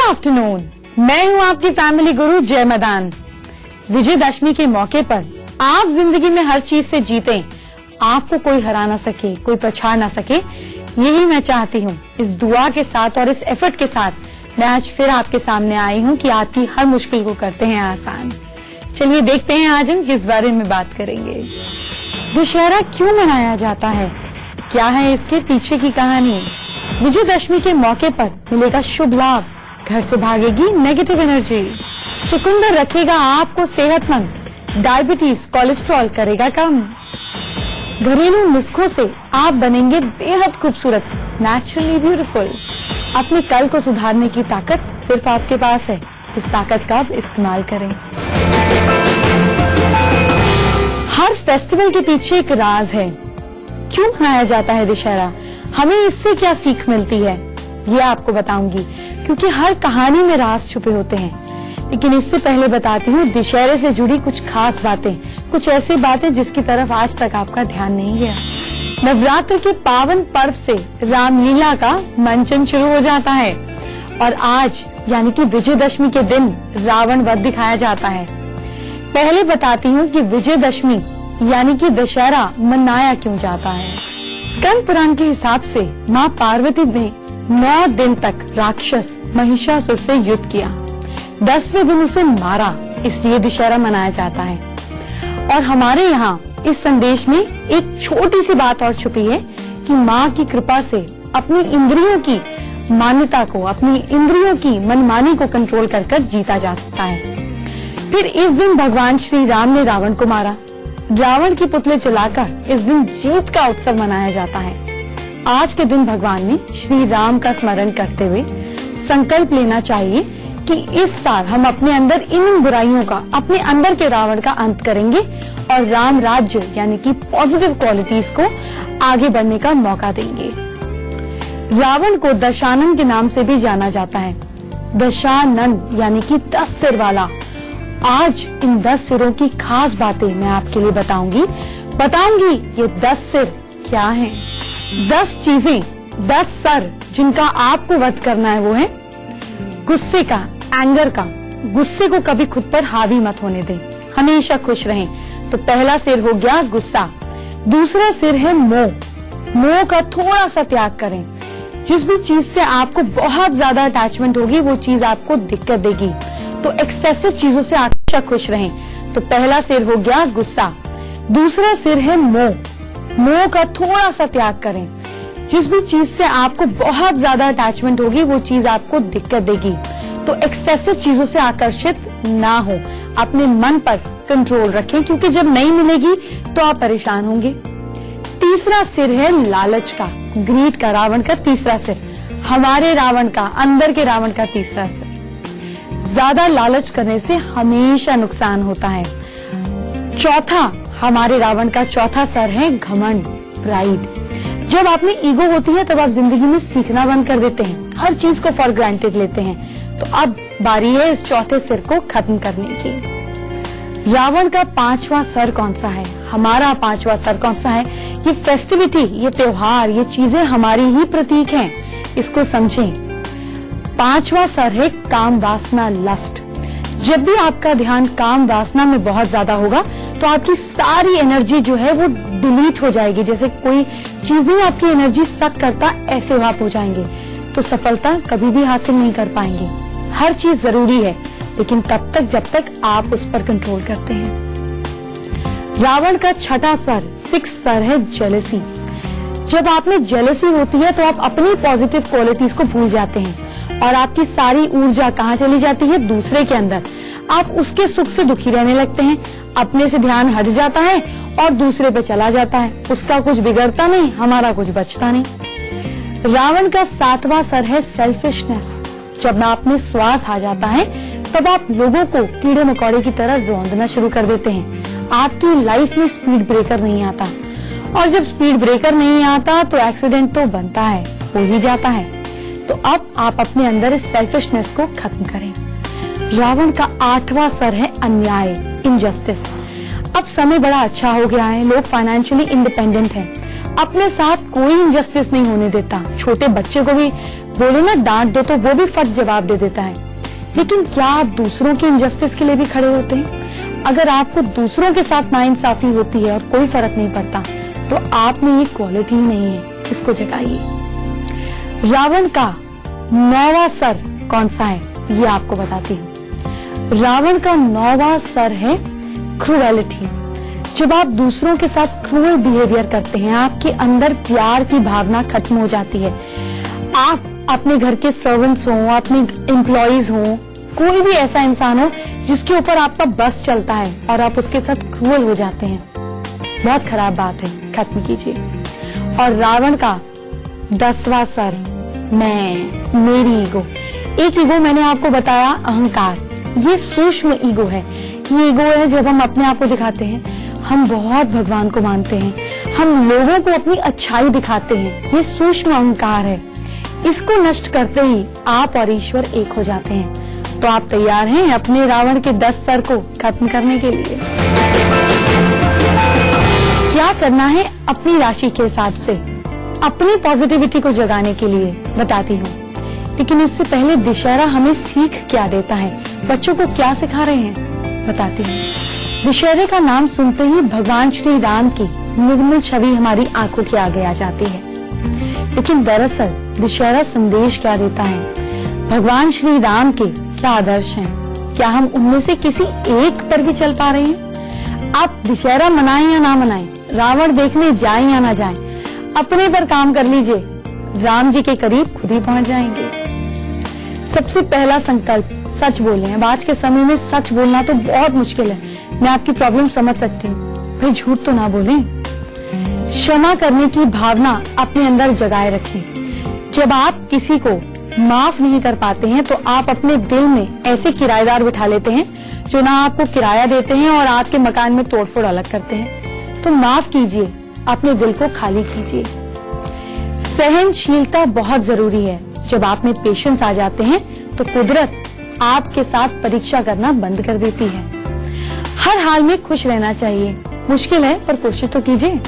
Afternoon, मैं हूँ आपकी फैमिली गुरु जय मदान। विजयदशमी के मौके पर आप जिंदगी में हर चीज से जीतें, आपको कोई हरा ना सके, कोई पछाड़ ना सके, यही मैं चाहती हूँ। इस दुआ के साथ और इस एफर्ट के साथ मैं आज फिर आपके सामने आई हूँ कि आपकी हर मुश्किल को करते हैं आसान। चलिए देखते हैं आज हम किस बारे में बात करेंगे। दशहरा क्यों मनाया जाता है, क्या है इसके पीछे की कहानी। विजयदशमी के मौके पर मिलेगा शुभ लाभ, घर से भागेगी नेगेटिव एनर्जी, चुकंदर रखेगा आपको सेहतमंद, डायबिटीज कोलेस्ट्रॉल करेगा कम, घरेलू नुस्खों से आप बनेंगे बेहद खूबसूरत, नेचुरली ब्यूटीफुल। अपने कल को सुधारने की ताकत सिर्फ आपके पास है, इस ताकत का आप इस्तेमाल करें। हर फेस्टिवल के पीछे एक राज है। क्यों मनाया जाता है दशहरा, हमें इससे क्या सीख मिलती है, ये आपको बताऊंगी, क्योंकि हर कहानी में राज छुपे होते हैं। लेकिन इससे पहले बताती हूँ दशहरे से जुड़ी कुछ खास बातें, कुछ ऐसी बातें जिसकी तरफ आज तक आपका ध्यान नहीं गया। नवरात्र के पावन पर्व से रामलीला का मंचन शुरू हो जाता है और आज यानी कि विजयदशमी के दिन रावण वध दिखाया जाता है। पहले बताती हूँ कि विजयदशमी यानी कि दशहरा मनाया क्यों जाता है। स्कंद पुराण के हिसाब से माँ पार्वती ने 9 दिन तक राक्षस महिषासुर से युद्ध किया, 10वें दिन उसे मारा, इसलिए दशहरा मनाया जाता है। और हमारे यहाँ इस संदेश में एक छोटी सी बात और छुपी है कि माँ की कृपा से अपनी इंद्रियों की मान्यता को, अपनी इंद्रियों की मनमानी को कंट्रोल कर जीता जा सकता है। फिर इस दिन भगवान श्री राम ने रावण को मारा, रावण के पुतले जलाकर इस दिन जीत का उत्सव मनाया जाता है। आज के दिन भगवान ने श्री राम का स्मरण करते हुए संकल्प लेना चाहिए कि इस साल हम अपने अंदर इन बुराइयों का, अपने अंदर के रावण का अंत करेंगे और राम राज्य यानी कि पॉजिटिव क्वालिटीज को आगे बढ़ने का मौका देंगे। रावण को दशानन के नाम से भी जाना जाता है। दशानन यानी कि 10 सिर वाला। आज इन 10 सिरों की खास बातें मैं आपके लिए बताऊंगी। ये 10 सिर क्या हैं? 10 चीजें, 10 सर जिनका आपको वध करना है वो है गुस्से का, एंगर का। गुस्से को कभी खुद पर हावी मत होने दें, हमेशा खुश रहें। तो पहला सिर हो गया गुस्सा। दूसरा सिर है मोह। मोह का थोड़ा सा त्याग करें। जिस भी चीज से आपको बहुत ज्यादा अटैचमेंट होगी वो चीज आपको दिक्कत देगी, तो एक्सेसिव चीजों से हमेशा खुश रहें। तो पहला सिर हो गया गुस्सा। दूसरा सिर है मोह। मोह का थोड़ा सा त्याग करें। जिस भी चीज से आपको बहुत ज्यादा अटैचमेंट होगी वो चीज आपको दिक्कत देगी, तो एक्सेसिव चीजों से आकर्षित ना हो। अपने मन पर कंट्रोल रखें, क्योंकि जब नहीं मिलेगी तो आप परेशान होंगे। तीसरा सिर है लालच का, ग्रीड का, रावण का तीसरा सिर, हमारे रावण का, अंदर के रावण का तीसरा सिर। ज्यादा लालच करने से हमेशा नुकसान होता है। चौथा हमारे रावण का चौथा सर है घमंड, प्राइड। जब आप में ईगो होती है तब आप जिंदगी में सीखना बंद कर देते हैं, हर चीज को फॉर ग्रांटेड लेते हैं। तो अब बारी है इस चौथे सिर को खत्म करने की। रावण का 5वां सर कौन सा है, हमारा 5वां सर कौन सा है? ये फेस्टिविटी, ये त्योहार, ये चीजें हमारी ही प्रतीक हैं, इसको समझें। 5वां सर है काम वासना, लस्ट। जब भी आपका ध्यान काम वासना में बहुत ज्यादा होगा तो आपकी सारी एनर्जी जो है वो डिलीट हो जाएगी। जैसे कोई चीज नहीं आपकी एनर्जी सक करता, ऐसे आप हो जाएंगे, तो सफलता कभी भी हासिल नहीं कर पाएंगे। हर चीज जरूरी है, लेकिन तब तक जब तक आप उस पर कंट्रोल करते हैं। रावण का 6वां सर, 6th सर है जेलसी। जब आप में जेलसी होती है तो आप अपनी पॉजिटिव क्वालिटीज को भूल जाते हैं और आपकी सारी ऊर्जा कहाँ चली जाती है? दूसरे के अंदर। आप उसके सुख से दुखी रहने लगते हैं, अपने से ध्यान हट जाता है और दूसरे पे चला जाता है। उसका कुछ बिगड़ता नहीं, हमारा कुछ बचता नहीं। रावण का 7वां सर है सेल्फिशनेस। जब आप में स्वार्थ आ जाता है तब आप लोगों को कीड़े मकोड़े की तरह रौंदना शुरू कर देते हैं। आपकी लाइफ में स्पीड ब्रेकर नहीं आता, और जब स्पीड ब्रेकर नहीं आता तो एक्सीडेंट तो बनता है, हो ही जाता है। तो अब आप अपने अंदर इस सेल्फिशनेस को खत्म करें। रावण का 8वां सर है अन्याय, इनजस्टिस। अब समय बड़ा अच्छा हो गया है, लोग फाइनेंशियली इंडिपेंडेंट हैं, अपने साथ कोई इनजस्टिस नहीं होने देता। छोटे बच्चे को भी बोले ना डांट दो तो वो भी फट जवाब दे देता है। लेकिन क्या आप दूसरों की इनजस्टिस के लिए भी खड़े होते हैं? अगर आपको दूसरों के साथ नाइंसाफी होती है और कोई फर्क नहीं पड़ता, तो आप में ये क्वालिटी ही नहीं है, इसको जगाइए। रावण का 9वां सर कौन सा है, ये आपको बताती हूँ। रावण का 9वां सर है क्रूएलिटी। जब आप दूसरों के साथ क्रूअल बिहेवियर करते हैं, आपके अंदर प्यार की भावना खत्म हो जाती है। आप अपने घर के सर्वेंट्स हों, अपने एम्प्लॉइज हों, कोई भी ऐसा इंसान हो जिसके ऊपर आपका बस चलता है और आप उसके साथ क्रूअल हो जाते हैं, बहुत खराब बात है, खत्म कीजिए। और रावण का 10वां सर मेरी ईगो। एक ईगो मैंने आपको बताया अहंकार, ये सूक्ष्म ईगो है। ये ईगो है जब हम अपने आप को दिखाते हैं हम बहुत भगवान को मानते हैं, हम लोगों को अपनी अच्छाई दिखाते हैं, ये सूक्ष्म अहंकार है। इसको नष्ट करते ही आप और ईश्वर एक हो जाते हैं। तो आप तैयार हैं अपने रावण के 10 सर को खत्म करने के लिए? क्या करना है अपनी राशि के हिसाब से अपनी पॉजिटिविटी को जगाने के लिए बताती हूँ। लेकिन इससे पहले दशहरा हमें सीख क्या देता है, बच्चों को क्या सिखा रहे हैं, बताती हूँ। दशहरे का नाम सुनते ही भगवान श्री राम की निर्मल छवि हमारी आंखों के आगे आ जाती है। लेकिन दरअसल दशहरा संदेश क्या देता है, भगवान श्री राम के क्या आदर्श हैं, क्या हम उनमें से किसी एक पर भी चल पा रहे हैं? आप दशहरा मनाएं या ना मनाएं, रावण देखने जाएं या ना जाएं, अपने पर काम कर लीजिए, राम जी के करीब खुद ही पहुंच जाएंगे। सबसे पहला संकल्प सच बोलें। अब आज के समय में सच बोलना तो बहुत मुश्किल है, मैं आपकी प्रॉब्लम समझ सकती हूँ, भाई झूठ तो ना बोलें। क्षमा करने की भावना अपने अंदर जगाए रखें। जब आप किसी को माफ नहीं कर पाते हैं तो आप अपने दिल में ऐसे किराएदार बिठा लेते हैं जो ना आपको किराया देते हैं और आपके मकान में तोड़फोड़ अलग करते हैं। तो माफ कीजिए, अपने दिल को खाली कीजिए। सहनशीलता बहुत जरूरी है। जब आप में पेशेंस आ जाते हैं तो कुदरत आपके साथ परीक्षा करना बंद कर देती है। हर हाल में खुश रहना चाहिए, मुश्किल है पर कोशिश तो कीजिए।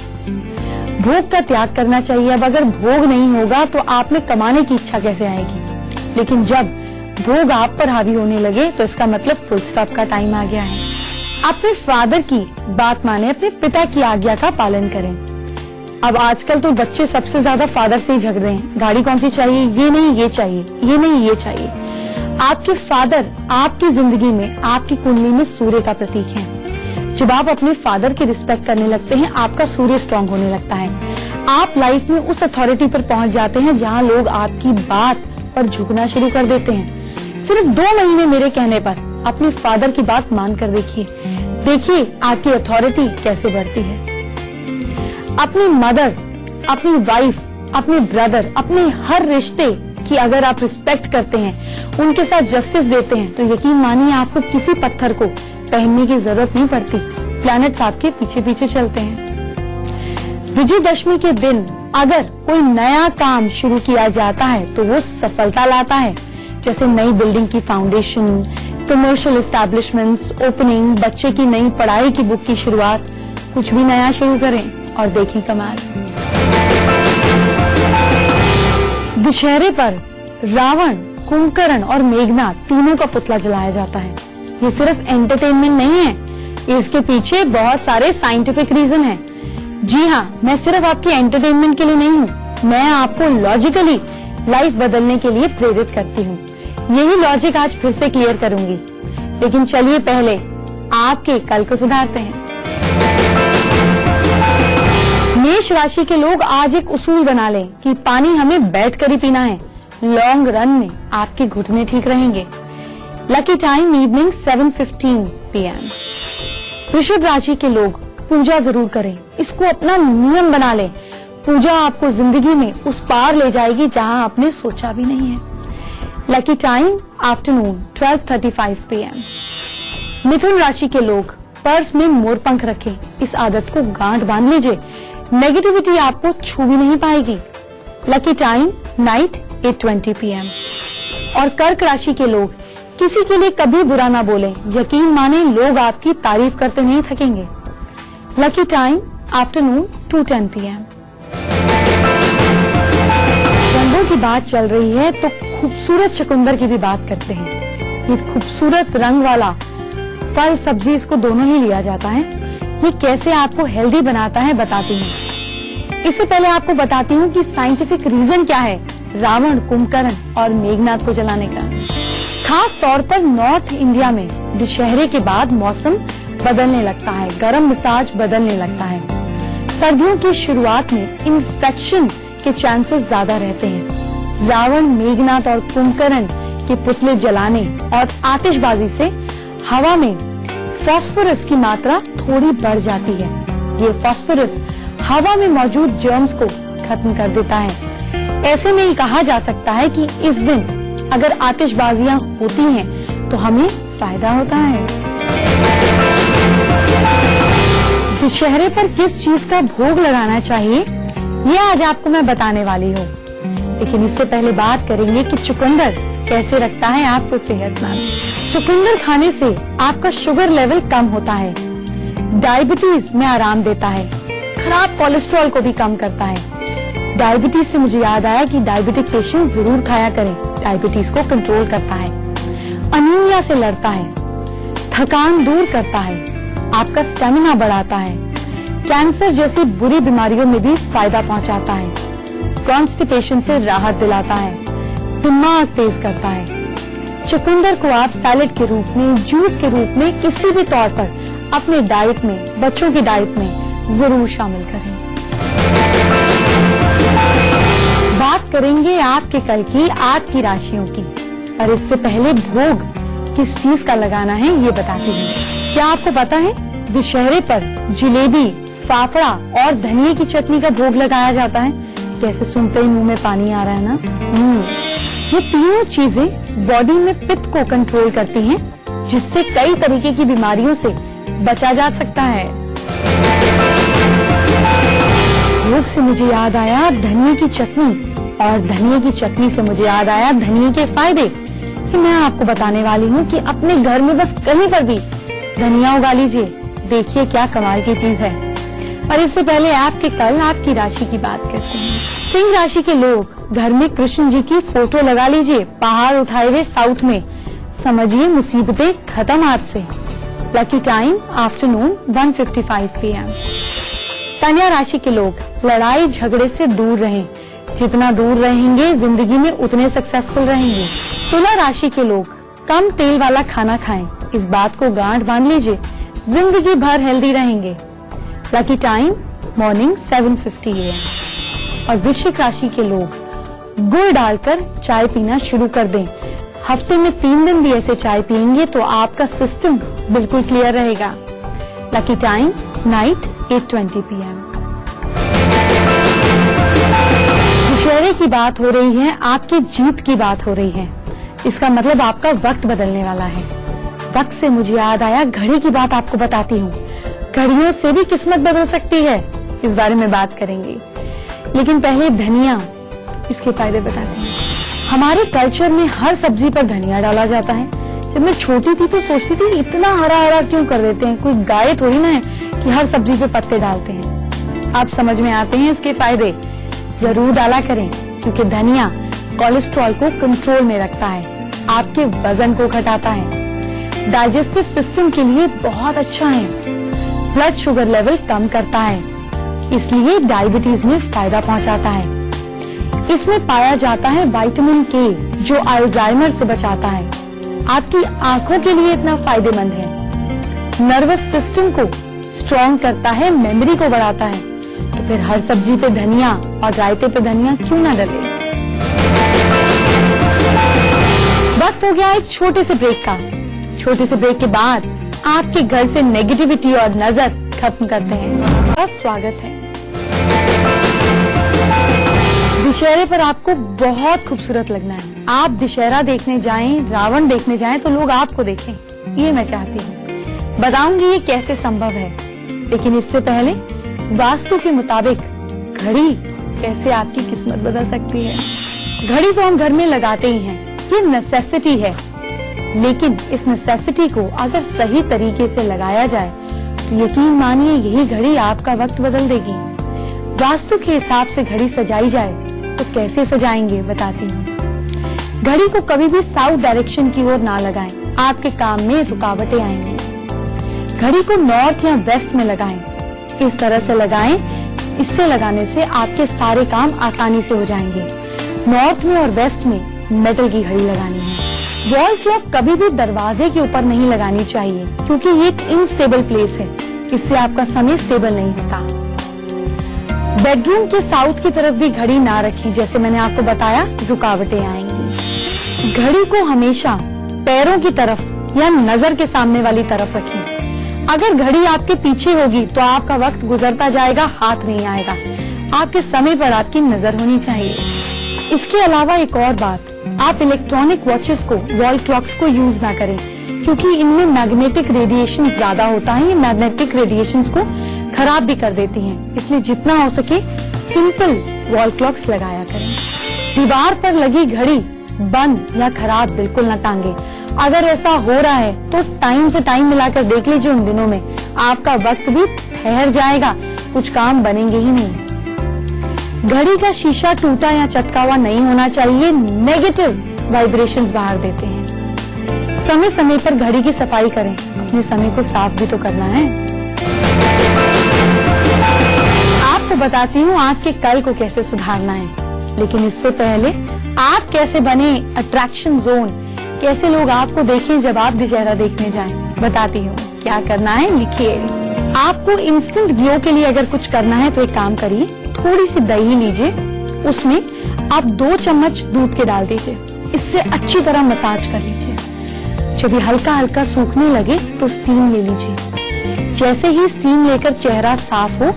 भोग का त्याग करना चाहिए। अब अगर भोग नहीं होगा तो आप में कमाने की इच्छा कैसे आएगी? लेकिन जब भोग आप पर हावी होने लगे तो इसका मतलब फुल स्टॉप का टाइम आ गया है। अपने फादर की बात माने, अपने पिता की आज्ञा का पालन करें। अब आजकल तो बच्चे सबसे ज्यादा फादर से ही झगड़ रहे हैं, गाड़ी कौन सी चाहिए, ये नहीं ये चाहिए, ये नहीं ये चाहिए। आपके फादर आपकी जिंदगी में, आपकी कुंडली में सूर्य का प्रतीक है। जब आप अपने फादर की रिस्पेक्ट करने लगते हैं, आपका सूर्य स्ट्रांग होने लगता है। आप लाइफ में उस अथॉरिटी पर पहुंच जाते हैं जहां लोग आपकी बात पर झुकना शुरू कर देते हैं। सिर्फ 2 महीने मेरे कहने पर अपने फादर की बात मानकर देखिए आपकी अथॉरिटी कैसे बढ़ती है। अपनी मदर, अपनी वाइफ, अपने ब्रदर, अपने हर रिश्ते की अगर आप रिस्पेक्ट करते हैं, उनके साथ जस्टिस देते हैं, तो यकीन मानिए आपको किसी पत्थर को पहनने की जरूरत नहीं पड़ती। प्लैनेट्स आपके पीछे पीछे चलते हैं। विजयदशमी के दिन अगर कोई नया काम शुरू किया जाता है तो वो सफलता लाता है, जैसे नई बिल्डिंग की फाउंडेशन, कमर्शियल एस्टैब्लिशमेंट्स ओपनिंग, बच्चे की नई पढ़ाई की बुक की शुरुआत। कुछ भी नया शुरू करें और देखें कमाल। दशहरे पर रावण, कुंभकर्ण और मेघनाथ तीनों का पुतला जलाया जाता है। ये सिर्फ एंटरटेनमेंट नहीं है, इसके पीछे बहुत सारे साइंटिफिक रीजन हैं। जी हाँ, मैं सिर्फ आपके एंटरटेनमेंट के लिए नहीं हूँ, मैं आपको लॉजिकली लाइफ बदलने के लिए प्रेरित करती हूँ। यही लॉजिक आज फिर से क्लियर करूंगी। लेकिन चलिए पहले आपके कल को सुधारते हैं। मेष राशि के लोग आज एक उसूल बना लें कि पानी हमें बैठकर ही पीना है। लॉन्ग रन में आपके घुटने ठीक रहेंगे। Lucky time evening 7:15 PM। वृषभ राशि के लोग पूजा जरूर करें, इसको अपना नियम बना लें। पूजा आपको जिंदगी में उस पार ले जाएगी जहां आपने सोचा भी नहीं है। Lucky time afternoon 12:35 PM। मिथुन राशि के लोग पर्स में मोरपंख रखें, इस आदत को गांठ बांध लीजिए, नेगेटिविटी आपको छू भी नहीं पाएगी। Lucky time night 8:20 PM। और कर्क राशि के लोग किसी के लिए कभी बुरा ना बोलें, यकीन माने लोग आपकी तारीफ करते नहीं थकेंगे। Lucky time afternoon 2:10 PM। रंगों की बात चल रही है तो खूबसूरत चुकंदर की भी बात करते हैं। ये खूबसूरत रंग वाला फल सब्जी, इसको दोनों ही लिया जाता है। ये कैसे आपको हेल्दी बनाता है बताती हूँ। इससे पहले आपको बताती हूँ कि साइंटिफिक रीजन क्या है रावण, कुंभकर्ण और मेघनाथ को जलाने का। खास तौर पर नॉर्थ इंडिया में दशहरे के बाद मौसम बदलने लगता है, गर्म मिजाज बदलने लगता है। सर्दियों की शुरुआत में इन्फेक्शन के चांसेस ज्यादा रहते हैं। रावण, मेघनाथ और कुंभकर्ण के पुतले जलाने और आतिशबाजी से हवा में फास्फोरस की मात्रा थोड़ी बढ़ जाती है। ये फास्फोरस हवा में मौजूद जर्म्स को खत्म कर देता है। ऐसे में कहा जा सकता है कि इस दिन अगर आतिशबाजियां होती हैं तो हमें फायदा होता है। दशहरे पर किस चीज का भोग लगाना चाहिए ये आज आपको मैं बताने वाली हूँ। लेकिन इससे पहले बात करेंगे कि चुकंदर कैसे रखता है आपको सेहतमंद। चुकंदर खाने से आपका शुगर लेवल कम होता है, डायबिटीज में आराम देता है, खराब कोलेस्ट्रॉल को भी कम करता है। डायबिटीज से मुझे याद आया कि डायबिटिक पेशेंट जरूर खाया करें, डायबिटीज को कंट्रोल करता है, अनीमिया से लड़ता है, थकान दूर करता है, आपका स्टेमिना बढ़ाता है, कैंसर जैसी बुरी बीमारियों में भी फायदा पहुंचाता है, कॉन्स्टिपेशन से राहत दिलाता है, दिमाग तेज करता है। चुकंदर को आप सैलेड के रूप में, जूस के रूप में, किसी भी तौर पर अपने डाइट में, बच्चों की डाइट में जरूर शामिल करें। बात करेंगे आपके कल की, आपकी राशियों की, और इससे पहले भोग किस चीज का लगाना है ये बताती हूँ। क्या आपको पता है दशहरे पर जलेबी, फाफड़ा और धनिये की चटनी का भोग लगाया जाता है? कैसे सुनते ही मुंह में पानी आ रहा है ना। ये तीनों चीजें बॉडी में पित्त को कंट्रोल करती हैं, जिससे कई तरीके की बीमारियों से बचा जा सकता है। भोग से मुझे याद आया धनिये की चटनी, और धनिये की चटनी से मुझे याद आया धनिये के फायदे कि मैं आपको बताने वाली हूँ कि अपने घर में बस कहीं पर भी धनिया उगा लीजिए, देखिए क्या कमाल की चीज है। और इससे पहले आपके कल, आपकी राशि की बात करते हैं। सिंह राशि के लोग घर में कृष्ण जी की फोटो लगा लीजिए, पहाड़ उठाए हुए साउथ में, समझिए मुसीबतें खत्म आज से। Lucky time afternoon 1:55 PM। कन्या राशि के लोग लड़ाई झगड़े से दूर रहें, जितना दूर रहेंगे जिंदगी में उतने सक्सेसफुल रहेंगे। तुला राशि के लोग कम तेल वाला खाना खाएं, इस बात को गांठ बांध लीजिए, जिंदगी भर हेल्दी रहेंगे। Lucky time morning 7:50 AM। और वृश्चिक राशि के लोग गुड़ डालकर चाय पीना शुरू कर दें। हफ्ते में 3 दिन भी ऐसे चाय पिएंगे तो आपका सिस्टम बिल्कुल क्लियर रहेगा। Lucky time night 8:20 PM। दशहरे की बात हो रही है, आपकी जीत की बात हो रही है, इसका मतलब आपका वक्त बदलने वाला है। वक्त से मुझे याद आया घड़ी की बात आपको बताती हूँ। घड़ियों से भी किस्मत बदल सकती है, इस बारे में बात करेंगे। लेकिन पहले धनिया, इसके फायदे बताते हैं। हमारे कल्चर में हर सब्जी पर धनिया डाला जाता है। जब मैं छोटी थी तो सोचती थी इतना हरा हरा क्यों कर देते हैं, कोई गाय थोड़ी ना है कि हर सब्जी पे पत्ते डालते हैं। अब समझ में आते हैं इसके फायदे। जरूर डाला करें क्योंकि धनिया कोलेस्ट्रॉल को कंट्रोल में रखता है, आपके वजन को घटाता है, डाइजेस्टिव सिस्टम के लिए बहुत अच्छा है, ब्लड शुगर लेवल कम करता है, इसलिए डायबिटीज में फायदा पहुंचाता है। इसमें पाया जाता है विटामिन के, जो अल्जाइमर से बचाता है, आपकी आंखों के लिए इतना फायदेमंद है। नर्वस सिस्टम को स्ट्रॉन्ग करता है, मेमोरी को बढ़ाता है। तो फिर हर सब्जी पे धनिया और रायते पे धनिया क्यों ना डले। वक्त हो गया एक छोटे से ब्रेक का। छोटे से ब्रेक के बाद आपके घर से नेगेटिविटी और नजर खत्म करते हैं। बस स्वागत है। दशहरे पर आपको बहुत खूबसूरत लगना है। आप दशहरा देखने जाएं, रावण देखने जाएं तो लोग आपको देखें, ये मैं चाहती हूँ। बताऊंगी ये कैसे संभव है, लेकिन इससे पहले वास्तु के मुताबिक घड़ी कैसे आपकी किस्मत बदल सकती है। घड़ी तो हम घर में लगाते ही हैं, ये नेसेसिटी है, लेकिन इस नेसेसिटी को अगर सही तरीके से लगाया जाए तो यकीन मानिए यही घड़ी आपका वक्त बदल देगी। वास्तु के हिसाब से घड़ी सजाई जाए तो कैसे सजाएंगे बताती हूँ। घड़ी को कभी भी साउथ डायरेक्शन की ओर ना लगाएं, आपके काम में रुकावटें आएंगी। घड़ी को नॉर्थ या वेस्ट में लगाएं, इस तरह से लगाएं, इससे लगाने से आपके सारे काम आसानी से हो जाएंगे। नॉर्थ में और वेस्ट में मेटल की घड़ी लगानी है। वॉल क्लॉक कभी भी दरवाजे के ऊपर नहीं लगानी चाहिए क्योंकि ये एक इनस्टेबल प्लेस है, इससे आपका समय स्टेबल नहीं होता। बेडरूम के साउथ की तरफ भी घड़ी ना रखें, जैसे मैंने आपको बताया रुकावटें आएंगी। घड़ी को हमेशा पैरों की तरफ या नजर के सामने वाली तरफ रखें। अगर घड़ी आपके पीछे होगी तो आपका वक्त गुजरता जाएगा, हाथ नहीं आएगा। आपके समय पर आपकी नजर होनी चाहिए। इसके अलावा एक और बात, आप इलेक्ट्रॉनिक वॉचेस को, वॉल क्लॉक्स को यूज ना करें क्योंकि इनमें मैग्नेटिक रेडिएशन ज्यादा होता है। ये मैग्नेटिक रेडिएशंस को खराब भी कर देती हैं, इसलिए जितना हो सके सिंपल वॉल क्लॉक्स लगाया करें। दीवार पर लगी घड़ी बंद या खराब बिल्कुल न टांगे। अगर ऐसा हो रहा है तो टाइम से टाइम मिलाकर देख लीजिए, उन दिनों में आपका वक्त भी ठहर जाएगा, कुछ काम बनेंगे ही नहीं। घड़ी का शीशा टूटा या चटका हुआ नहीं होना चाहिए, नेगेटिव वाइब्रेशंस बाहर देते हैं। समय समय पर घड़ी की सफाई करें, अपने समय को साफ भी तो करना है। आपको बताती हूँ आपके कल को कैसे सुधारना है, लेकिन इससे पहले आप कैसे बने अट्रैक्शन जोन, कैसे लोग आपको देखें जब आप दशहरा देखने जाएं, बताती हूँ। क्या करना है लिखिए। आपको इंस्टेंट ग्लो के लिए अगर कुछ करना है तो एक काम करिए, थोड़ी सी दही लीजिए, उसमें आप 2 चम्मच दूध के डाल दीजिए, इससे अच्छी तरह मसाज कर लीजिए। जब ये हल्का हल्का सूखने लगे तो स्टीम ले लीजिए। जैसे ही स्टीम लेकर चेहरा साफ हो,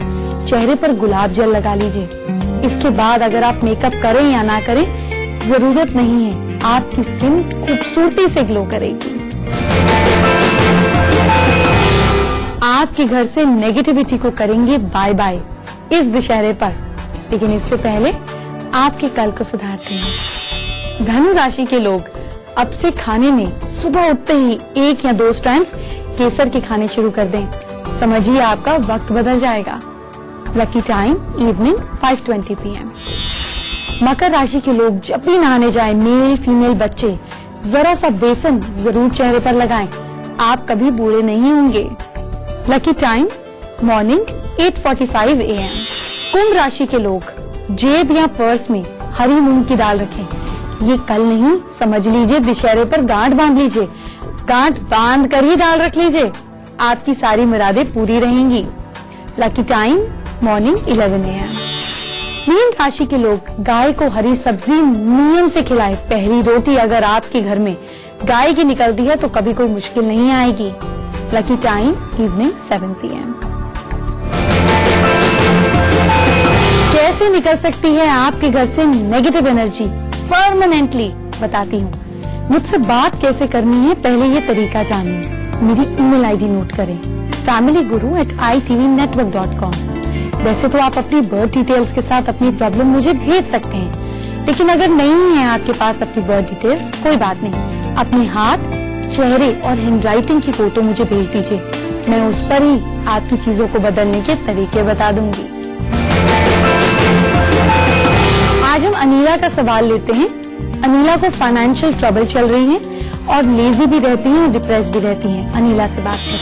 चेहरे पर गुलाब जल लगा लीजिए। इसके बाद अगर आप मेकअप करें या ना करें जरूरत नहीं है, आपकी स्किन खूबसूरती से ग्लो करेगी। आपके घर से नेगेटिविटी को करेंगे बाय बाय इस दशहरे पर, लेकिन इससे पहले आपके कल को सुधारते हैं। धनु राशि के लोग अब से खाने में सुबह उठते ही 1 या 2 स्ट्रैंड्स केसर के खाने शुरू कर दें, समझिए आपका वक्त बदल जाएगा। Lucky time evening 5:20 PM। मकर राशि के लोग जब भी नहाने जाएं, मेल फीमेल बच्चे जरा सा बेसन जरूर चेहरे पर लगाएं, आप कभी बूढ़े नहीं होंगे। Lucky time morning 8:45 AM। कुंभ राशि के लोग जेब या पर्स में हरी मूंग की दाल रखें, ये कल नहीं, समझ लीजिए दशहरे पर गांठ बांध लीजिए, गांठ बांध कर ही दाल रख लीजिए, आपकी सारी मुरादें पूरी रहेंगी। Lucky time morning 11 AM। Mean राशि के लोग गाय को हरी सब्जी नियम से खिलाएं। पहली रोटी अगर आपके घर में गाय की निकलती है तो कभी कोई मुश्किल नहीं आएगी। Lucky time evening 7 PM। कैसे निकल सकती है आपके घर से नेगेटिव एनर्जी परमानेंटली, बताती हूँ। मुझसे बात कैसे करनी है पहले ये तरीका जानिए। मेरी ईमेल आईडी नोट करें, familyguru@itvnetwork.com। वैसे तो आप अपनी बर्थ डिटेल्स के साथ अपनी प्रॉब्लम मुझे भेज सकते हैं, लेकिन अगर नहीं है आपके पास अपनी बर्थ डिटेल्स, कोई बात नहीं, अपने हाथ, चेहरे और हैंडराइटिंग की फोटो मुझे भेज दीजिए, मैं उस पर ही आपकी चीजों को बदलने के तरीके बता दूंगी। आज हम अनीला का सवाल लेते हैं। अनीला को फाइनेंशियल ट्रबल चल रही है और लेजी भी रहती हैं और डिप्रेस भी रहती हैं। अनीला से बात करते हैं।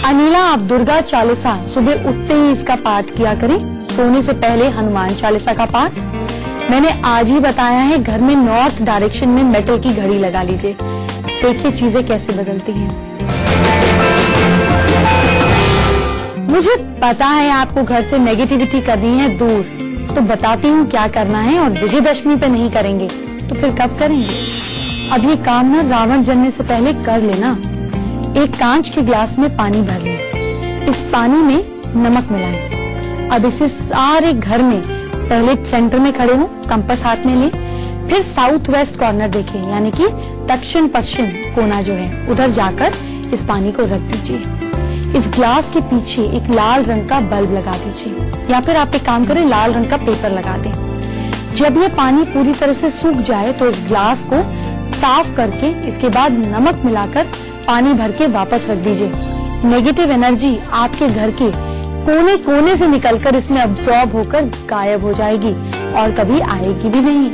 अनीला, आप दुर्गा चालीसा सुबह उठते ही इसका पाठ किया करें, सोने से पहले हनुमान चालीसा का पाठ। मैंने आज ही बताया है, घर में नॉर्थ डायरेक्शन में मेटल की घड़ी लगा लीजिए, देखिए चीजें कैसे बदलती हैं। मुझे पता है आपको घर से नेगेटिविटी करनी है दूर, तो बताती हूँ क्या करना है, और विजयदशमी पे नहीं करेंगे तो फिर कब करेंगे। अब ये काम ना रावण जलने से पहले कर लेना। एक कांच के ग्लास में पानी भर लें, इस पानी में नमक मिलाएं। अब इसे सारे घर में, पहले सेंटर में खड़े हो, कंपास हाथ में लें, फिर साउथ वेस्ट कॉर्नर देखें, यानी कि दक्षिण पश्चिम कोना जो है उधर जाकर इस पानी को रख दीजिए। इस ग्लास के पीछे एक लाल रंग का बल्ब लगा दीजिए, या फिर आप एक काम करें, लाल रंग का पेपर लगा दें। जब ये पानी पूरी तरह से सूख जाए तो इस ग्लास को साफ करके इसके बाद नमक मिलाकर पानी भर के वापस रख दीजिए। नेगेटिव एनर्जी आपके घर के कोने कोने से निकलकर इसमें अब्सॉर्ब होकर गायब हो जाएगी और कभी आएगी भी नहीं।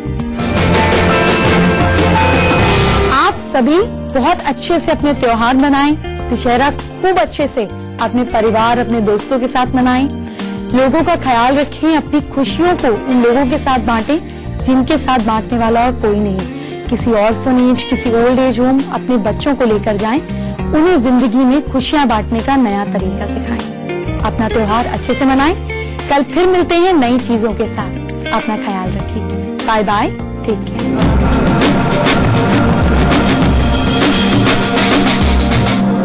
आप सभी बहुत अच्छे से अपने त्योहार मनाएं। दशहरा खूब अच्छे से अपने परिवार, अपने दोस्तों के साथ मनाएं। लोगों का ख्याल रखें, अपनी खुशियों को उन लोगों के साथ बांटें जिनके साथ बांटने वाला और कोई नहीं। किसी ऑर्फनेज, किसी ओल्ड एज होम अपने बच्चों को लेकर जाएं, उन्हें जिंदगी में खुशियां बांटने का नया तरीका सिखाएं। अपना त्योहार अच्छे से मनाएं। कल फिर मिलते हैं नई चीजों के साथ। अपना ख्याल रखिए। Bye bye, take care.